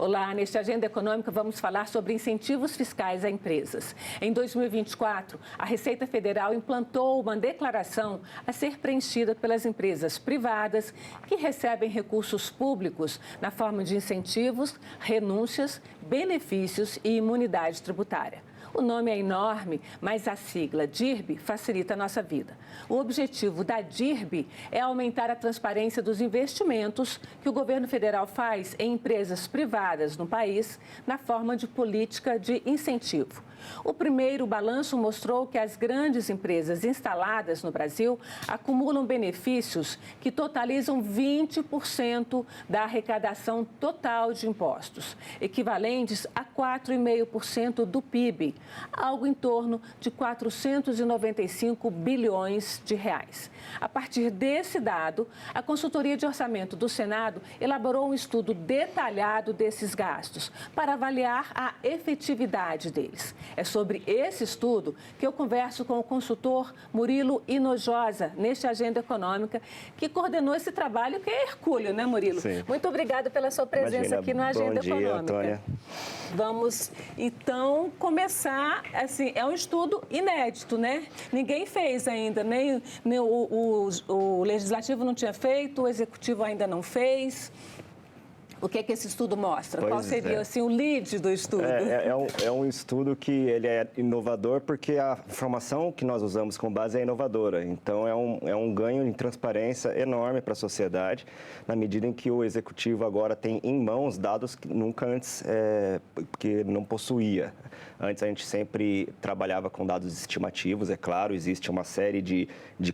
Olá, neste Agenda Econômica vamos falar sobre incentivos fiscais a empresas. Em 2024, a Receita Federal implantou uma declaração a ser preenchida pelas empresas privadas que recebem recursos públicos na forma de incentivos, renúncias, benefícios e imunidade tributária. O nome é enorme, mas a sigla DIRB facilita a nossa vida. O objetivo da DIRB é aumentar a transparência dos investimentos que o governo federal faz em empresas privadas no país na forma de política de incentivo. O primeiro balanço mostrou que as grandes empresas instaladas no Brasil acumulam benefícios que totalizam 20% da arrecadação total de impostos, equivalentes a 4,5% do PIB, algo em torno de 495 bilhões de reais. A partir desse dado, a Consultoria de Orçamento do Senado elaborou um estudo detalhado desses gastos para avaliar a efetividade deles. É sobre esse estudo que eu converso com o consultor Murilo Hinojosa, neste Agenda Econômica, que coordenou esse trabalho, que é hercúleo, né, Murilo? Sim. Muito obrigada pela sua presença aqui no Agenda Econômica. Antônia. Vamos, então, começar, assim, é um estudo inédito, né? Ninguém fez ainda, nem o Legislativo não tinha feito, o Executivo ainda não fez. O que é que esse estudo mostra? Qual seria assim, o lead do estudo? É um estudo que ele é inovador porque a informação que nós usamos como base é inovadora. Então, é um ganho em transparência enorme para a sociedade, na medida em que o Executivo agora tem em mãos dados que nunca antes que não possuía. Antes a gente sempre trabalhava com dados estimativos, é claro, existe uma série de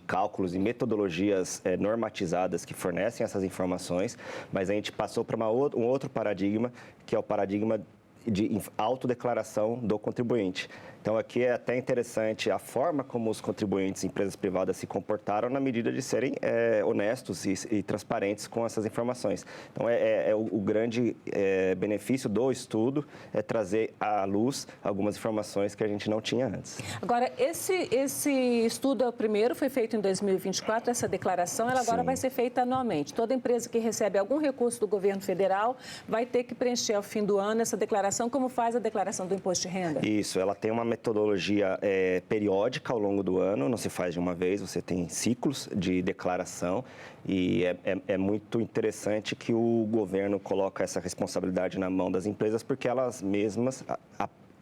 cálculos e metodologias normatizadas que fornecem essas informações, mas a gente passou para um outro paradigma, que é o paradigma de autodeclaração do contribuinte. Então, aqui é até interessante a forma como os contribuintes, empresas privadas, se comportaram na medida de serem honestos e transparentes com essas informações. Então, o grande benefício do estudo é trazer à luz algumas informações que a gente não tinha antes. Agora, esse estudo é o primeiro, foi feito em 2024, essa declaração, ela agora vai ser feita anualmente. Toda empresa que recebe algum recurso do governo federal vai ter que preencher ao fim do ano essa declaração, como faz a declaração do imposto de renda? Isso, ela tem uma metodologia periódica ao longo do ano, não se faz de uma vez, você tem ciclos de declaração e é muito interessante que o governo coloca essa responsabilidade na mão das empresas porque elas mesmas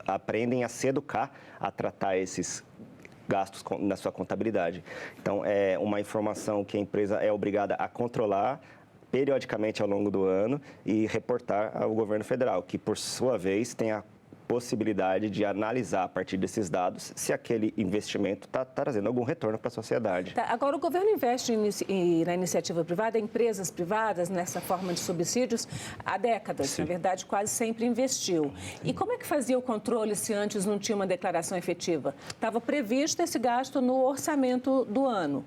aprendem a se educar a tratar esses gastos na sua contabilidade. Então, é uma informação que a empresa é obrigada a controlar periodicamente ao longo do ano e reportar ao governo federal, que, por sua vez, tem a possibilidade de analisar a partir desses dados se aquele investimento está trazendo algum retorno para a sociedade. Tá, agora, o governo investe na iniciativa privada, em empresas privadas, nessa forma de subsídios, há décadas. Sim. Na verdade, quase sempre investiu. E como é que fazia o controle se antes não tinha uma declaração efetiva? Estava previsto esse gasto no orçamento do ano.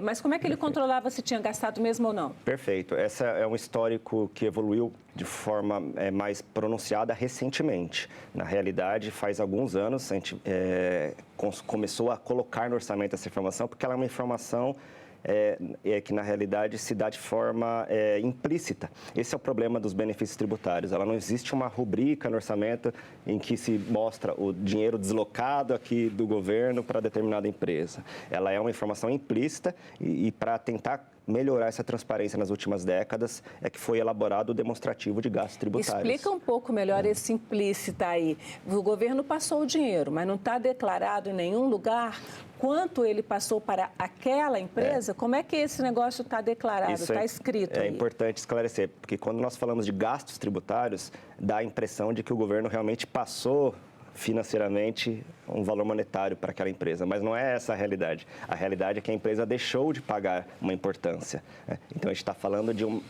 Mas como é que ele controlava se tinha gastado mesmo ou não? Perfeito. Esse é um histórico que evoluiu de forma mais pronunciada recentemente. Na realidade, faz alguns anos, a gente começou a colocar no orçamento essa informação, porque ela é uma informação que, na realidade, se dá de forma implícita. Esse é o problema dos benefícios tributários. Ela não existe uma rubrica no orçamento em que se mostra o dinheiro deslocado aqui do governo para determinada empresa. Ela é uma informação implícita e para tentar melhorar essa transparência nas últimas décadas é que foi elaborado o demonstrativo de gastos tributários. Explica um pouco melhor esse implícita aí. O governo passou o dinheiro, mas não está declarado em nenhum lugar quanto ele passou para aquela empresa. Como é que esse negócio está declarado, está escrito aí? É importante esclarecer, porque quando nós falamos de gastos tributários, dá a impressão de que o governo realmente passou financeiramente um valor monetário para aquela empresa, mas não é essa a realidade. A realidade é que a empresa deixou de pagar uma importância. Então, a gente está falando de um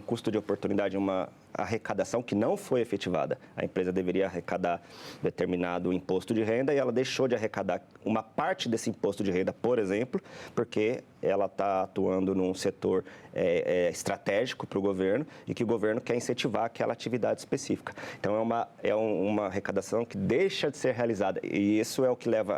custo de oportunidade, uma arrecadação que não foi efetivada. A empresa deveria arrecadar determinado imposto de renda e ela deixou de arrecadar uma parte desse imposto de renda, por exemplo, porque ela está atuando num setor estratégico para o governo e que o governo quer incentivar aquela atividade específica. Então, é uma arrecadação que deixa de ser realizada. E isso é o que leva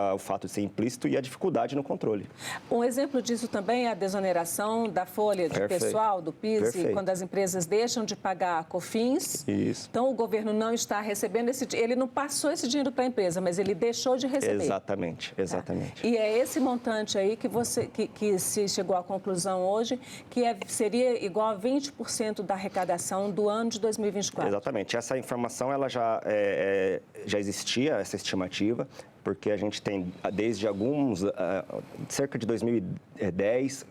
ao fato de ser implícito e a dificuldade no controle. Um exemplo disso também é a desoneração da folha de pessoal, do PIS, quando as empresas deixam de pagar a COFINS. Isso. Então, o governo não está recebendo esse dinheiro. Ele não passou esse dinheiro para a empresa, mas ele deixou de receber. Exatamente. Tá. E é esse montante aí que se chegou à conclusão hoje, que seria igual a 20% da arrecadação do ano de 2024. Exatamente. Essa informação ela já existia, essa estimativa, porque a gente tem, desde cerca de 2010,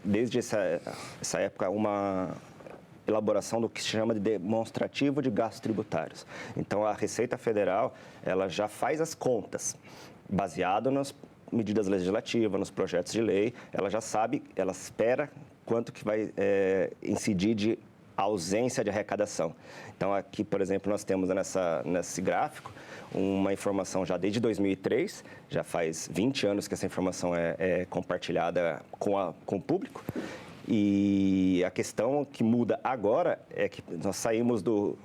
desde essa época, uma elaboração do que se chama de demonstrativo de gastos tributários. Então, a Receita Federal, ela já faz as contas, baseado nas medidas legislativas, nos projetos de lei, ela já sabe, ela espera quanto que vai incidir de ausência de arrecadação. Então, aqui, por exemplo, nós temos nesse gráfico uma informação já desde 2003, já faz 20 anos que essa informação é compartilhada com o público. E a questão que muda agora é que nós saímos do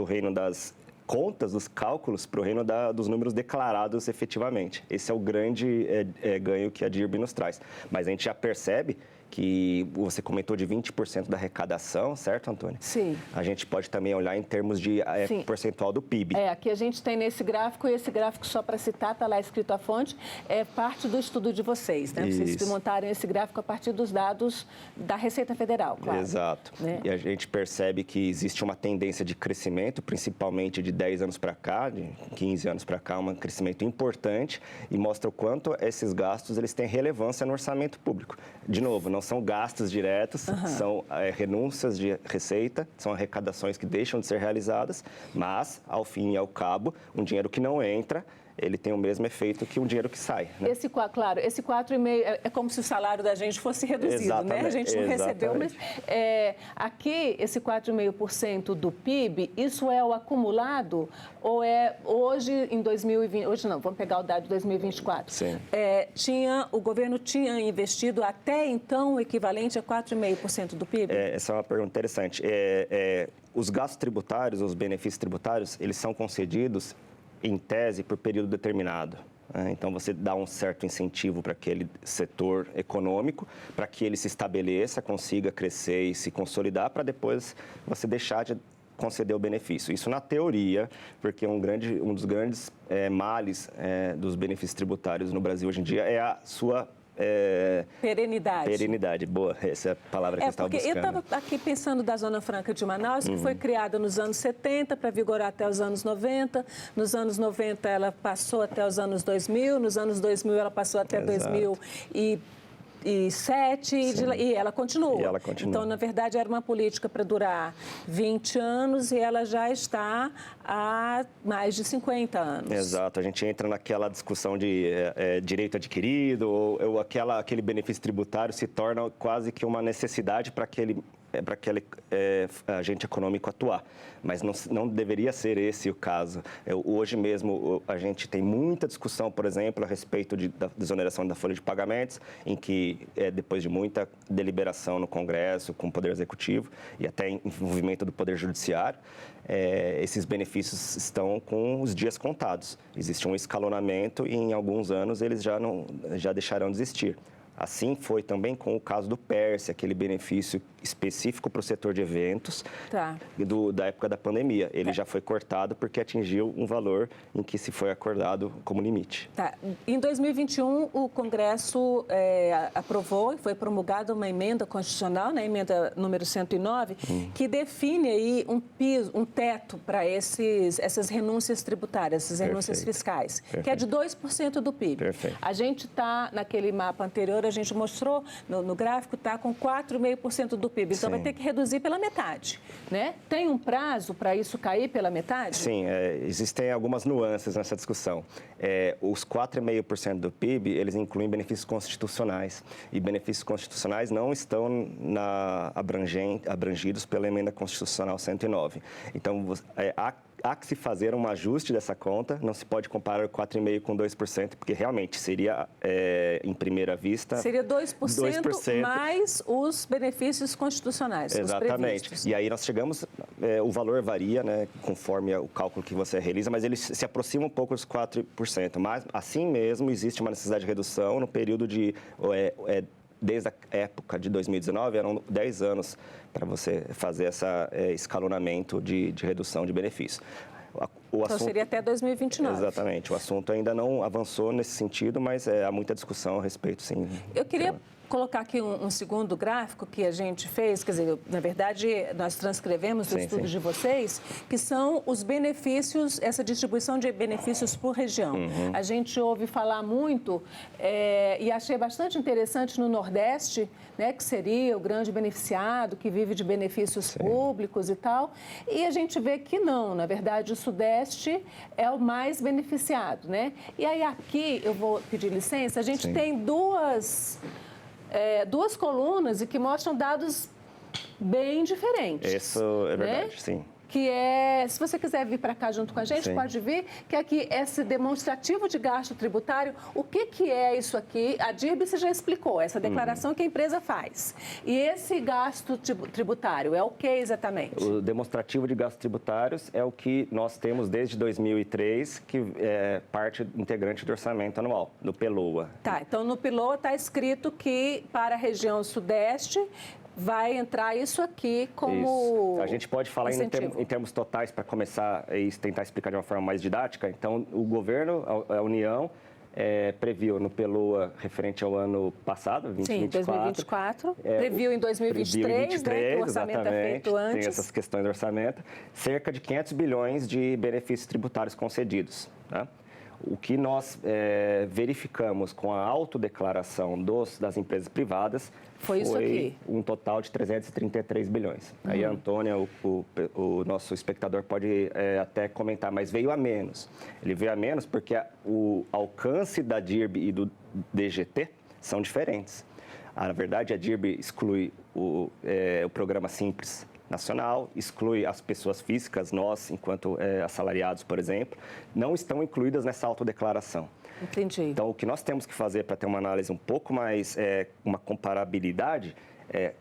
reino das contas, dos cálculos, para o reino dos números declarados efetivamente. Esse é o grande ganho que a DIRB nos traz. Mas a gente já percebe que você comentou de 20% da arrecadação, certo, Antônia? Sim. A gente pode também olhar em termos de percentual do PIB. Aqui a gente tem nesse gráfico, e esse gráfico, só para citar, está lá escrito a fonte, é parte do estudo de vocês, né? Vocês montaram esse gráfico a partir dos dados da Receita Federal, claro. Exato. Né? E a gente percebe que existe uma tendência de crescimento, principalmente de 10 anos para cá, de 15 anos para cá, um crescimento importante e mostra o quanto esses gastos eles têm relevância no orçamento público. De novo, não são gastos diretos, são renúncias de receita, são arrecadações que deixam de ser realizadas, mas, ao fim e ao cabo, um dinheiro que não entra, ele tem o mesmo efeito que um dinheiro que sai. Né? Esse 4,5% é como se o salário da gente fosse reduzido, né? A gente não recebeu, mas aqui, esse 4,5% do PIB, isso é o acumulado ou é hoje, em 2020, hoje não, vamos pegar o dado de 2024. Sim. O governo tinha investido até então o equivalente a 4,5% do PIB? Essa é uma pergunta interessante. Os gastos tributários, os benefícios tributários, eles são concedidos em tese, por período determinado. Então, você dá um certo incentivo para aquele setor econômico, para que ele se estabeleça, consiga crescer e se consolidar, para depois você deixar de conceder o benefício. Isso na teoria, porque um dos grandes males dos benefícios tributários no Brasil hoje em dia é a sua perenidade. Perenidade, boa, essa é a palavra que eu estava buscando. Eu estava aqui pensando da Zona Franca de Manaus, que foi criada nos anos 70 para vigorar até os anos 90. Nos anos 90 ela passou até os anos 2000, nos anos 2000 ela passou até 2007 e ela continua. Então, na verdade, era uma política para durar 20 anos e ela já está há mais de 50 anos. Exato. A gente entra naquela discussão de direito adquirido ou aquele benefício tributário se torna quase que uma necessidade para aquele agente econômico atuar. Mas não deveria ser esse o caso. Hoje mesmo, a gente tem muita discussão, por exemplo, a respeito da desoneração da folha de pagamentos, em que, depois de muita deliberação no Congresso, com o Poder Executivo e até envolvimento do Poder Judiciário, esses benefícios estão com os dias contados. Existe um escalonamento e, em alguns anos, eles já deixarão de existir. Assim foi também com o caso do PERSE, aquele benefício específico para o setor de eventos da época da pandemia. Ele já foi cortado porque atingiu um valor em que se foi acordado como limite. Em 2021, o Congresso aprovou e foi promulgada uma emenda constitucional, né, emenda número 109, que define aí um teto para essas renúncias tributárias, essas renúncias fiscais, que é de 2% do PIB. Perfeito. A gente está, naquele mapa anterior, a gente mostrou no gráfico, está com 4,5% do PIB. Então, vai ter que reduzir pela metade, né? Tem um prazo para isso cair pela metade? Sim, existem algumas nuances nessa discussão. Os 4,5% do PIB, eles incluem benefícios constitucionais. E benefícios constitucionais não estão abrangidos pela Emenda Constitucional 109. Então, há que se fazer um ajuste dessa conta, não se pode comparar o 4,5% com 2%, porque realmente seria, em primeira vista... Seria 2% mais os benefícios constitucionais. Exatamente. E aí nós chegamos, o valor varia, né, conforme o cálculo que você realiza, mas ele se aproxima um pouco dos 4%. Mas, assim mesmo, existe uma necessidade de redução no período de... desde a época de 2019, eram 10 anos para você fazer esse escalonamento de redução de benefícios. Então, seria até 2029. Exatamente. O assunto ainda não avançou nesse sentido, mas há muita discussão a respeito, sim. Eu queria colocar aqui um segundo gráfico que a gente fez, quer dizer, na verdade, nós transcrevemos o estudo de vocês, que são os benefícios, essa distribuição de benefícios por região. A gente ouve falar muito e achei bastante interessante no Nordeste, né, que seria o grande beneficiado, que vive de benefícios públicos e tal, e a gente vê que não, na verdade, o Sudeste é o mais beneficiado, né? E aí aqui, eu vou pedir licença, a gente tem duas colunas e que mostram dados bem diferentes. Isso é verdade, sim. Que se você quiser vir para cá junto com a gente, pode vir, que aqui esse demonstrativo de gasto tributário, o que é isso aqui? A DIRB você já explicou, essa declaração que a empresa faz. E esse gasto tributário é o que exatamente? O demonstrativo de gastos tributários é o que nós temos desde 2003, que é parte integrante do orçamento anual, do PELOA. Tá, então no PELOA está escrito que para a região Sudeste vai entrar isso aqui como... Isso. A gente pode falar em termos totais para começar e tentar explicar de uma forma mais didática. Então, o governo, a União, previu no PELOA referente ao ano passado, 2024. Sim, 2024. Previu em 2023, né, que o orçamento é feito antes. Tem essas questões do orçamento. Cerca de 500 bilhões de benefícios tributários concedidos, tá? O que nós verificamos com a autodeclaração das empresas privadas foi isso aqui. Um total de 333 bilhões. Aí a Antônia, o nosso espectador, pode até comentar, mas veio a menos. Ele veio a menos porque o alcance da DIRB e do DGT são diferentes. Na verdade, a DIRB exclui o programa Simples Nacional, exclui as pessoas físicas, nós, enquanto assalariados, por exemplo, não estão incluídas nessa autodeclaração. Entendi. Então, o que nós temos que fazer para ter uma análise um pouco mais, uma comparabilidade,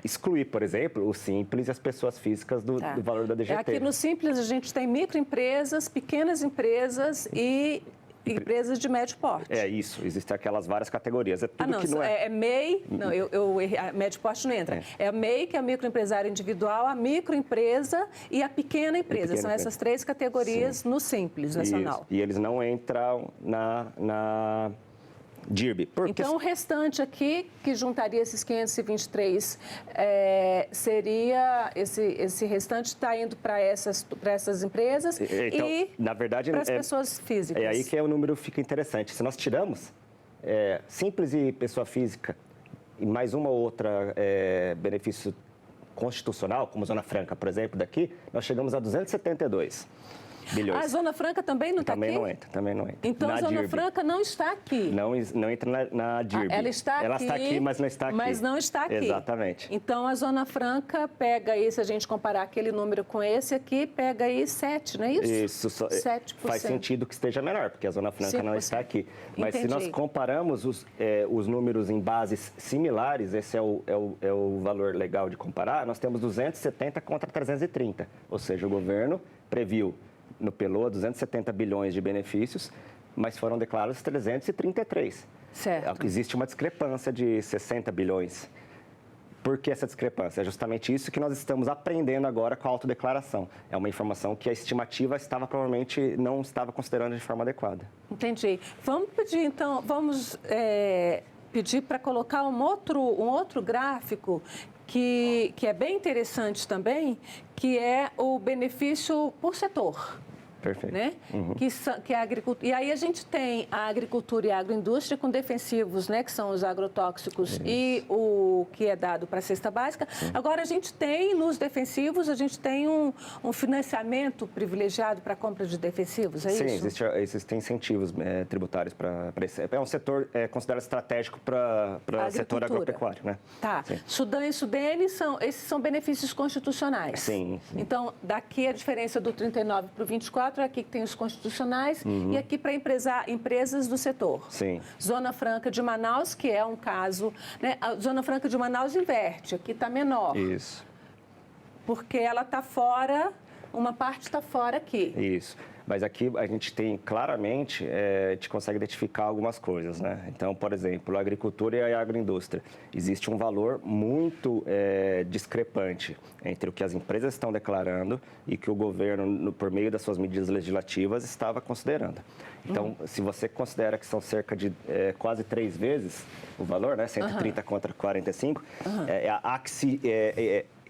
excluir, por exemplo, o Simples e as pessoas físicas do valor da DGT. Aqui no Simples a gente tem microempresas, pequenas empresas e empresas de médio porte. Isso. Existem aquelas várias categorias. É tudo que não é MEI, não, eu errei, a médio porte não entra. É a MEI, que é a microempresário individual, a microempresa e a pequena empresa. São essas três categorias no Simples Nacional. Isso. E eles não entram na DIRB. Então, o restante aqui, que juntaria esses 523, seria... Esse restante está indo para essas empresas então, e na verdade, para as pessoas físicas. É aí que o número fica interessante. Se nós tiramos Simples e pessoa física e mais uma ou outra benefício constitucional, como Zona Franca, por exemplo, daqui, nós chegamos a 272 bilhões. A Zona Franca também não está aqui? Também não entra. Então, a Zona Franca não está aqui? Não entra na DIRB. Ela está aqui. Ela está aqui, mas não está aqui. Mas não está aqui. Exatamente. Então, a Zona Franca pega aí, se a gente comparar aquele número com esse aqui, pega aí 7, não é isso? Isso. 7%. Faz sentido que esteja menor, porque a Zona Franca 5%. Não está aqui. Mas Entendi. se nós comparamos os números em bases similares, esse é o valor legal de comparar, nós temos 270 contra 330. Ou seja, o governo previu no PELOA 270 bilhões de benefícios, mas foram declarados 333. Certo. Existe uma discrepância de 60 bilhões. Por que essa discrepância? É justamente isso que nós estamos aprendendo agora com a autodeclaração. É uma informação que a estimativa provavelmente não estava considerando de forma adequada. Entendi. Vamos pedir, então, pedir para colocar um outro gráfico que é bem interessante também, que é o benefício por setor. Perfeito. Né? Que é a agricultura. E aí a gente tem a agricultura e a agroindústria com defensivos, né? Que são os agrotóxicos e o que é dado para a cesta básica. Sim. Agora, a gente tem, nos defensivos, a gente tem um financiamento privilegiado para a compra de defensivos, é isso? Sim, existem incentivos tributários para esse. É um setor considerado estratégico para o setor agropecuário, né? Tá. Sim. Sudan e Sudene, esses são benefícios constitucionais. Sim. Então, daqui a diferença do 39 para o 24 224 é aqui que tem os constitucionais e aqui para empresas do setor. Sim. Zona Franca de Manaus, que é um caso, né? A Zona Franca de Manaus inverte, aqui está menor. Isso. Porque ela está fora, uma parte está fora aqui. Isso. Mas aqui a gente tem claramente, a gente consegue identificar algumas coisas, né? Então, por exemplo, a agricultura e a agroindústria. Existe um valor muito discrepante entre o que as empresas estão declarando e que o governo, por meio das suas medidas legislativas, estava considerando. Então, se você considera que são cerca de quase 3 vezes o valor, né? 130 contra 45, há que se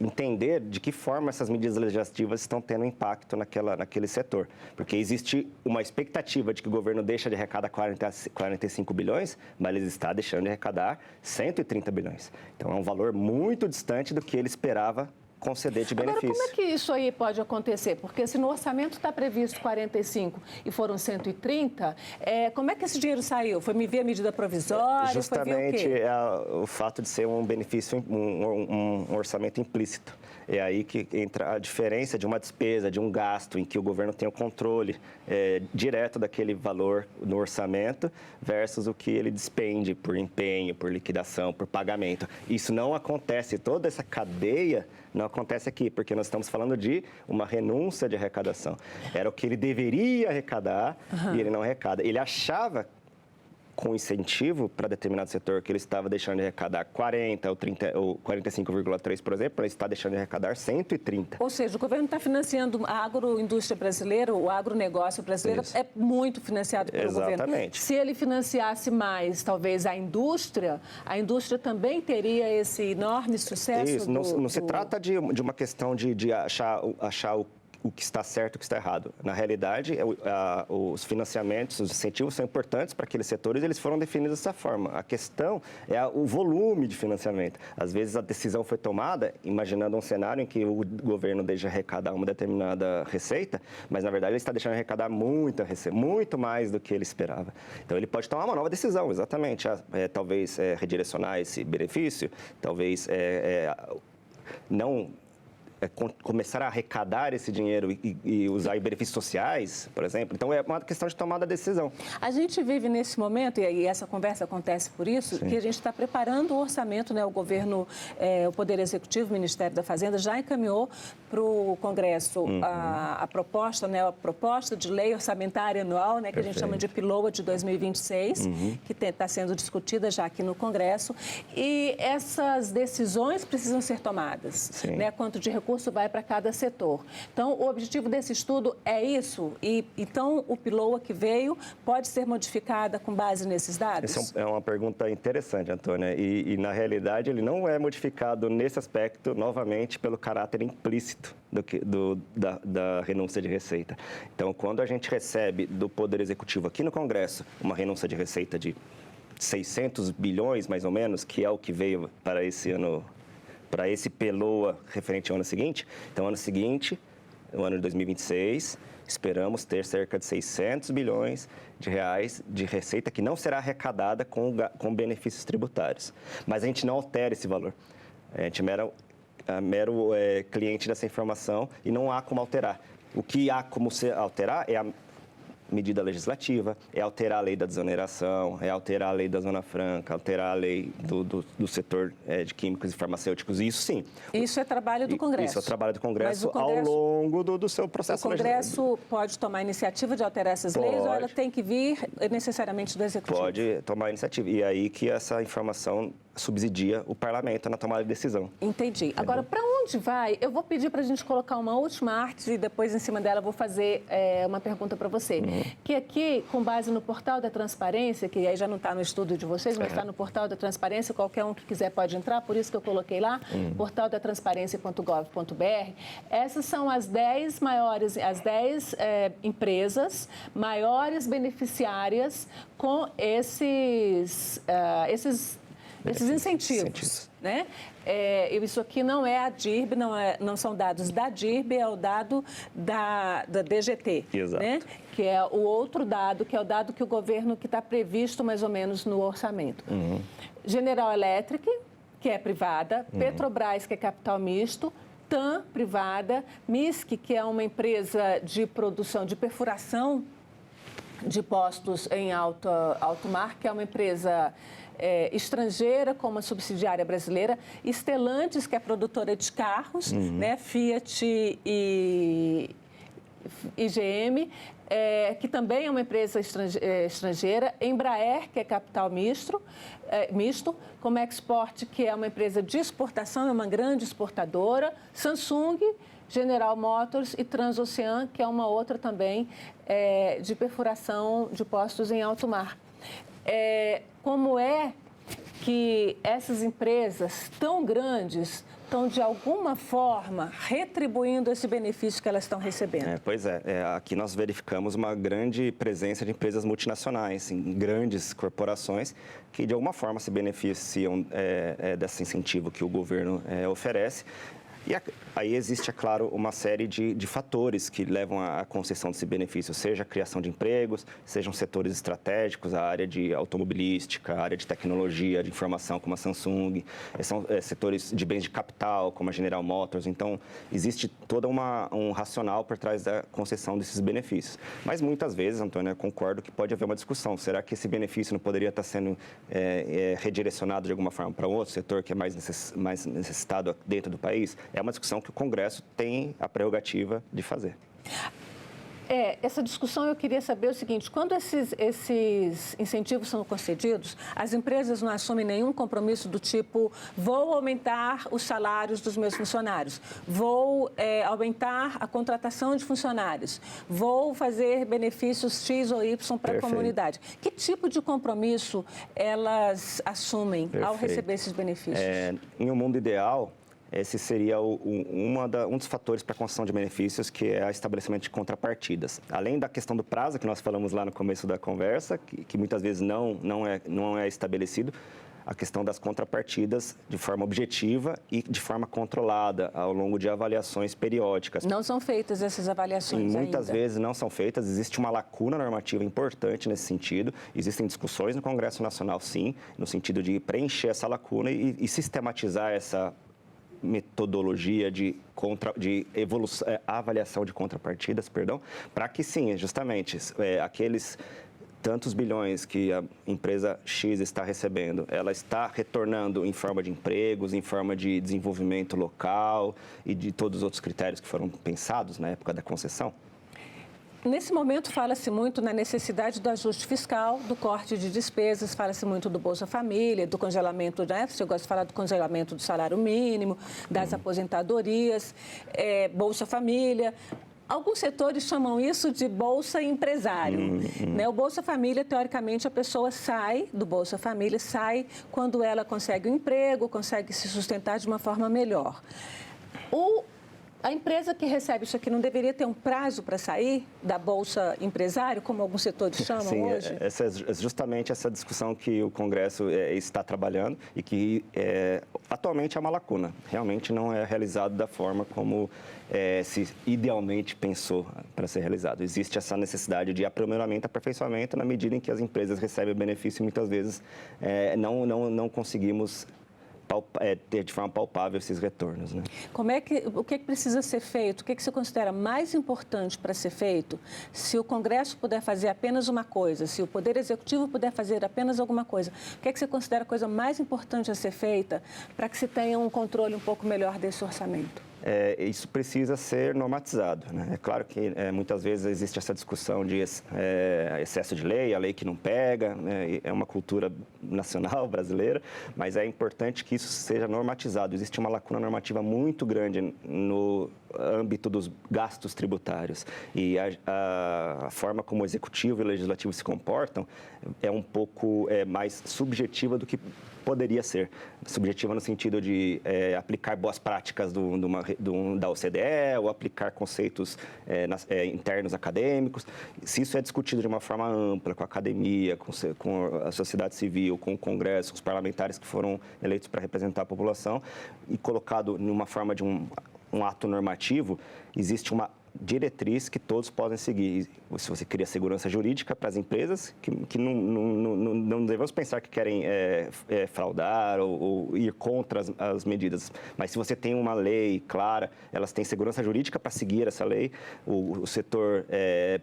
entender de que forma essas medidas legislativas estão tendo impacto naquele setor. Porque existe uma expectativa de que o governo deixa de arrecadar 45 bilhões, mas ele está deixando de arrecadar 130 bilhões. Então, é um valor muito distante do que ele esperava conceder de benefício. Agora, como é que isso aí pode acontecer? Porque se no orçamento está previsto 45 e foram 130, como é que esse dinheiro saiu? Foi via medida provisória? Justamente foi o fato de ser um benefício, um orçamento implícito. É aí que entra a diferença de uma despesa, de um gasto em que o governo tem o controle direto daquele valor no orçamento versus o que ele despende por empenho, por liquidação, por pagamento. Isso não acontece, toda essa cadeia não acontece aqui, porque nós estamos falando de uma renúncia de arrecadação. Era o que ele deveria arrecadar e ele não arrecada. Ele achava, com incentivo para determinado setor, que ele estava deixando de arrecadar 40 ou 45,3, por exemplo, ele está deixando de arrecadar 130. Ou seja, o governo está financiando a agroindústria brasileira, o agronegócio brasileiro é muito financiado pelo governo. Exatamente. Se ele financiasse mais, talvez, a indústria também teria esse enorme sucesso. Isso, não se trata de uma questão de achar o que está certo e o que está errado. Na realidade, os financiamentos, os incentivos são importantes para aqueles setores e eles foram definidos dessa forma. A questão é o volume de financiamento. Às vezes, a decisão foi tomada imaginando um cenário em que o governo deixa arrecadar uma determinada receita, mas, na verdade, ele está deixando arrecadar muita receita, muito mais do que ele esperava. Então, ele pode tomar uma nova decisão, exatamente. Talvez redirecionar esse benefício, talvez não começar a arrecadar esse dinheiro e usar em benefícios sociais, por exemplo. Então, é uma questão de tomada de decisão. A gente vive nesse momento, e essa conversa acontece por isso, que a gente está preparando o orçamento, né? O governo, o Poder Executivo, o Ministério da Fazenda, já encaminhou para o Congresso a proposta, né? A proposta de lei orçamentária anual, né? Que a gente chama de PILOA de 2026, que está sendo discutida já aqui no Congresso. E essas decisões precisam ser tomadas, né? Quanto de recurso vai para cada setor. Então, o objetivo desse estudo é isso? E, então, o PILOA que veio pode ser modificada com base nesses dados? Essa é uma pergunta interessante, Antônia. E, na realidade, ele não é modificado nesse aspecto, novamente, pelo caráter implícito da renúncia de receita. Então, quando a gente recebe do Poder Executivo aqui no Congresso uma renúncia de receita de 600 bilhões, mais ou menos, que é o que veio para esse ano, para esse PILOA referente ao ano seguinte. Então, ano seguinte, no ano de 2026, esperamos ter cerca de 600 bilhões de reais de receita que não será arrecadada com benefícios tributários. Mas a gente não altera esse valor. A gente é mero cliente dessa informação e não há como alterar. O que há como alterar é a medida legislativa, é alterar a lei da desoneração, é alterar a lei da Zona Franca, alterar a lei do setor de químicos e farmacêuticos, isso sim. Isso é trabalho do Congresso. Isso é trabalho do Congresso ao longo do seu processo legislativo. O Congresso pode tomar a iniciativa de alterar essas leis ou ela tem que vir necessariamente do Executivo? Pode tomar a iniciativa. E é aí que essa informação subsidia o parlamento na tomada de decisão. Entendi. Entendeu? Agora, para onde vai? Eu vou pedir para a gente colocar uma última arte e depois, em cima dela, eu vou fazer uma pergunta para você. Que aqui, com base no Portal da Transparência, que aí já não está no estudo de vocês, mas está no Portal da Transparência, qualquer um que quiser pode entrar, por isso que eu coloquei lá, portaldatransparencia.gov.br. Essas são as 10 empresas maiores beneficiárias com esses incentivos, né? Isso aqui não é a DIRB, não são dados da DIRB, é o dado da DGT, Exato. Né? Que é o outro dado, que é o dado que o governo que está previsto mais ou menos no orçamento. General Electric, que é privada, Petrobras, que é capital misto, TAM privada, MISC, que é uma empresa de produção, de perfuração de postos em alto mar, que é uma empresa estrangeira com uma subsidiária brasileira, Stellantis, que é produtora de carros, né, Fiat e GM, que também é uma empresa estrangeira, Embraer, que é capital misto, Comexport, que é uma empresa de exportação, é uma grande exportadora, Samsung, General Motors e Transocean, que é uma outra também de perfuração de postos em alto mar. Como é que essas empresas tão grandes estão, de alguma forma, retribuindo esse benefício que elas estão recebendo? Pois é, aqui nós verificamos uma grande presença de empresas multinacionais, grandes corporações, que de alguma forma se beneficiam desse incentivo que o governo oferece. E aí existe, é claro, uma série de fatores que levam à concessão desse benefício, seja a criação de empregos, sejam setores estratégicos, a área de automobilística, a área de tecnologia, de informação, como a Samsung, são setores de bens de capital, como a General Motors. Então, existe todo um racional por trás da concessão desses benefícios. Mas muitas vezes, Antônio, eu concordo que pode haver uma discussão. Será que esse benefício não poderia estar sendo redirecionado de alguma forma para um outro setor que é mais necessitado dentro do país? É uma discussão que o Congresso tem a prerrogativa de fazer. Essa discussão eu queria saber o seguinte: quando esses incentivos são concedidos, as empresas não assumem nenhum compromisso do tipo: vou aumentar os salários dos meus funcionários, vou aumentar a contratação de funcionários, vou fazer benefícios X ou Y para a comunidade. Que tipo de compromisso elas assumem ao receber esses benefícios? Em um mundo ideal, esse seria um dos fatores para a concessão de benefícios, que é o estabelecimento de contrapartidas. Além da questão do prazo, que nós falamos lá no começo da conversa, que muitas vezes não é estabelecido, a questão das contrapartidas de forma objetiva e de forma controlada, ao longo de avaliações periódicas. Não são feitas essas avaliações muitas vezes não são feitas, existe uma lacuna normativa importante nesse sentido, existem discussões no Congresso Nacional, sim, no sentido de preencher essa lacuna e sistematizar essa metodologia de avaliação de contrapartidas, para que sim, justamente, aqueles tantos bilhões que a empresa X está recebendo, ela está retornando em forma de empregos, em forma de desenvolvimento local e de todos os outros critérios que foram pensados na época da concessão? Nesse momento, fala-se muito na necessidade do ajuste fiscal, do corte de despesas, fala-se muito do Bolsa Família, do congelamento, né? Você gosta de falar do congelamento do salário mínimo, das aposentadorias, Bolsa Família. Alguns setores chamam isso de Bolsa Empresário. Né? O Bolsa Família, teoricamente, a pessoa sai do Bolsa Família, sai quando ela consegue um emprego, consegue se sustentar de uma forma melhor. A empresa que recebe isso aqui não deveria ter um prazo para sair da Bolsa Empresário, como alguns setores chamam hoje? Essa é justamente essa discussão que o Congresso está trabalhando e que atualmente é uma lacuna. Realmente não é realizado da forma como se idealmente pensou para ser realizado. Existe essa necessidade de aprimoramento, aperfeiçoamento, na medida em que as empresas recebem benefício e muitas vezes não conseguimos ter de forma palpável esses retornos. Né? O que precisa ser feito? O que você considera mais importante para ser feito? Se o Congresso puder fazer apenas uma coisa, se o Poder Executivo puder fazer apenas alguma coisa, o que você considera a coisa mais importante a ser feita para que se tenha um controle um pouco melhor desse orçamento? Isso precisa ser normatizado. Né? É claro que muitas vezes existe essa discussão de excesso de lei, a lei que não pega, né? É uma cultura nacional brasileira, mas é importante que isso seja normatizado. Existe uma lacuna normativa muito grande no âmbito dos gastos tributários e a forma como o Executivo e o Legislativo se comportam é um pouco mais subjetiva do que poderia ser. Subjetiva no sentido de aplicar boas práticas da OCDE ou aplicar conceitos internos acadêmicos. Se isso é discutido de uma forma ampla, com a academia, com a sociedade civil, com o Congresso, com os parlamentares que foram eleitos para representar a população e colocado numa forma de um ato normativo, existe uma diretriz que todos podem seguir. Se você cria segurança jurídica para as empresas, que não devemos pensar que querem fraudar ou ir contra as medidas, mas se você tem uma lei clara, elas têm segurança jurídica para seguir essa lei, o setor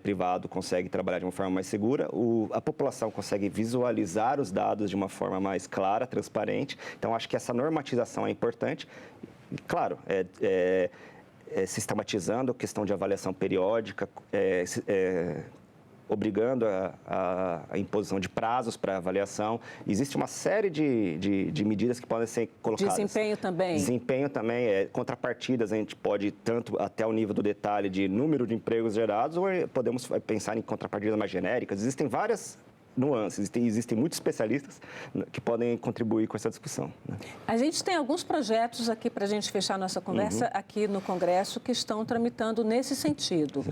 privado consegue trabalhar de uma forma mais segura, a população consegue visualizar os dados de uma forma mais clara, transparente. Então, acho que essa normatização é importante. Claro, sistematizando a questão de avaliação periódica, obrigando a imposição de prazos para avaliação. Existe uma série de medidas que podem ser colocadas. Desempenho também. Desempenho também. Contrapartidas, a gente pode, tanto até o nível do detalhe de número de empregos gerados, ou podemos pensar em contrapartidas mais genéricas. Existem várias nuances, existem muitos especialistas que podem contribuir com essa discussão. Né? A gente tem alguns projetos aqui para a gente fechar nossa conversa aqui no Congresso que estão tramitando nesse sentido.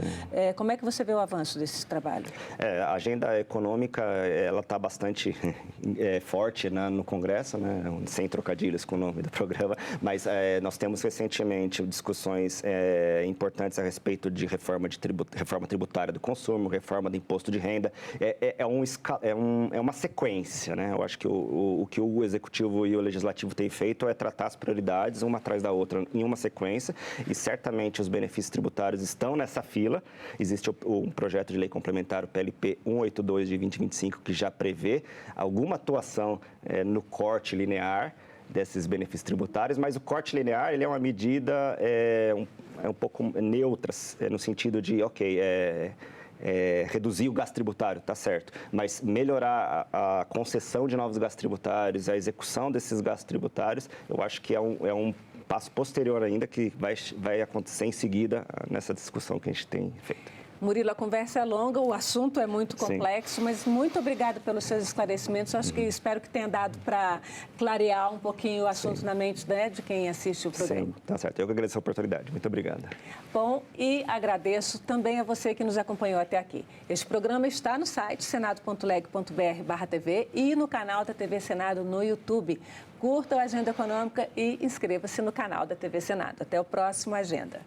Como é que você vê o avanço desse trabalho? A agenda econômica, ela está bastante forte, né, no Congresso, né, sem trocadilhos com o nome do programa, mas nós temos recentemente discussões importantes a respeito de reforma tributária do consumo, reforma do imposto de renda. É uma sequência, né? Eu acho que o que o Executivo e o Legislativo têm feito é tratar as prioridades uma atrás da outra em uma sequência, e certamente os benefícios tributários estão nessa fila. Existe um projeto de lei complementar, o PLP 182 de 2025, que já prevê alguma atuação no corte linear desses benefícios tributários, mas o corte linear ele é uma medida um pouco neutra, no sentido de, reduzir o gasto tributário, tá certo, mas melhorar a concessão de novos gastos tributários, a execução desses gastos tributários, eu acho que é um passo posterior ainda que vai acontecer em seguida nessa discussão que a gente tem feito. Murilo, a conversa é longa, o assunto é muito complexo, Sim. Mas muito obrigada pelos seus esclarecimentos. Espero que tenha dado para clarear um pouquinho o assunto Sim. na mente, né, de quem assiste o programa. Sim, tá certo. Eu que agradeço a oportunidade. Muito obrigada. Bom, e agradeço também a você que nos acompanhou até aqui. Este programa está no site senado.leg.br/TV e no canal da TV Senado no YouTube. Curta a Agenda Econômica e inscreva-se no canal da TV Senado. Até o próximo Agenda.